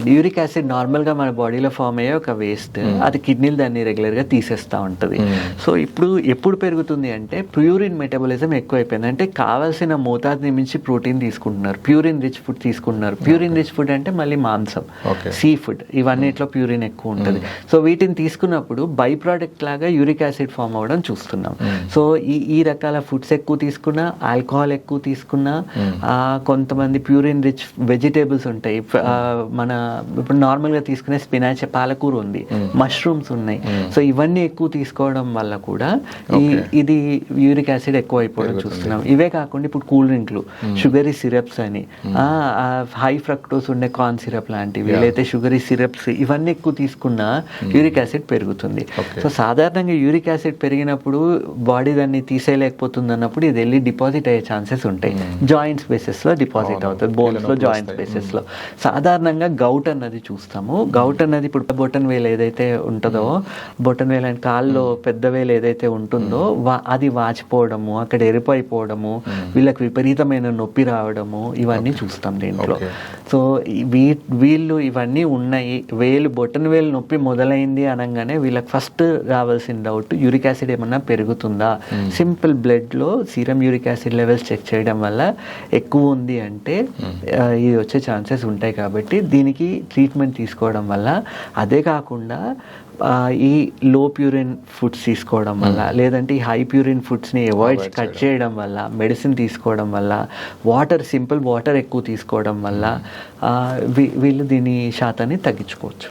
Uric acid నార్మల్గా మన బాడీలో ఫామ్ అయ్యే ఒక వేస్ట్, అది కిడ్నీలు దాన్ని రెగ్యులర్గా తీసేస్తూ ఉంటుంది. సో ఇప్పుడు ఎప్పుడు పెరుగుతుంది అంటే ప్యూరిన్ మెటబాలిజం ఎక్కువైపోయింది, అంటే కావాల్సిన మోతాదుని మించి ప్రోటీన్ తీసుకుంటున్నారు, ప్యూరిన్ రిచ్ ఫుడ్ తీసుకుంటున్నారు. ప్యూరిన్ రిచ్ ఫుడ్ అంటే మళ్ళీ మాంసం, సీ ఫుడ్, ఇవన్నిట్లో ప్యూరిన్ ఎక్కువ ఉంటుంది. సో వీటిని తీసుకున్నప్పుడు బై ప్రోడక్ట్ లాగా యూరిక్ యాసిడ్ ఫామ్ అవ్వడం చూస్తున్నాం. సో ఈ రకాల ఫుడ్స్ ఎక్కువ తీసుకున్నా, ఆల్కహాల్ ఎక్కువ తీసుకున్నా, కొంతమంది ప్యూరిన్ రిచ్ వెజిటేబుల్స్ ఉంటాయి, మన ఇప్పుడు నార్మల్గా తీసుకునే స్పినాచ్, పాలకూర ఉంది, మష్రూమ్స్ ఉన్నాయి. సో ఇవన్నీ ఎక్కువ తీసుకోవడం వల్ల కూడా ఇది యూరిక్ యాసిడ్ ఎక్కువ అయిపోవడం చూస్తున్నాం. ఇవే కాకుండా ఇప్పుడు కూల్ డ్రింక్లు, షుగరీ సిరప్స్ అని, హై ఫ్రక్టోస్ ఉండే కార్న్ సిరప్ లాంటివి, లేకపోతే షుగరీ సిరప్స్, ఇవన్నీ ఎక్కువ తీసుకున్నా యూరిక్ యాసిడ్ పెరుగుతుంది. సో సాధారణంగా యూరిక్ యాసిడ్ పెరిగినప్పుడు బాడీ దాన్ని తీసేయలేకపోతుంది అన్నప్పుడు ఇది వెళ్ళి డిపాజిట్ అయ్యే ఛాన్సెస్ ఉంటాయి. జాయింట్స్ బేసిస్లో డిపాజిట్ అవుతుంది, బోన్స్లో, జాయింట్స్ బేసిస్లో. సాధారణంగా గౌట్ అన్నది చూస్తాము. గౌట్ అన్నది ఇప్పుడు బొటన్ వేలు ఏదైతే ఉంటుందో, బొటన్ వేలు అండ్ కాల్లో పెద్ద వేలు ఏదైతే ఉంటుందో అది వాచిపోవడము, అక్కడ ఎరిపోయిపోవడము, వీళ్ళకి విపరీతమైన నొప్పి రావడము, ఇవన్నీ చూస్తాం దీంట్లో. సో వీళ్ళు ఇవన్నీ ఉన్నాయి. బొటన్ వేలు నొప్పి మొదలైంది అనగానే వీళ్ళకి ఫస్ట్ రావాల్సిన డౌట్ యూరిక్ యాసిడ్ ఏమన్నా పెరుగుతుందా. సింపుల్ బ్లడ్లో serum uric acid levels check చేయడం వల్ల ఎక్కువ ఉంది అంటే ఇది వచ్చే ఛాన్సెస్ ఉంటాయి. కాబట్టి దీనికి ట్రీట్మెంట్ తీసుకోవడం వల్ల, అదే కాకుండా ఈ లో ప్యూరిన్ ఫుడ్స్ తీసుకోవడం వల్ల, లేదంటే ఈ హై ప్యూరిన్ ఫుడ్స్ని కట్ చేయడం వల్ల, మెడిసిన్ తీసుకోవడం వల్ల, సింపుల్ వాటర్ ఎక్కువ తీసుకోవడం వల్ల వీళ్ళు దీని శాతాన్ని తగ్గించుకోవచ్చు.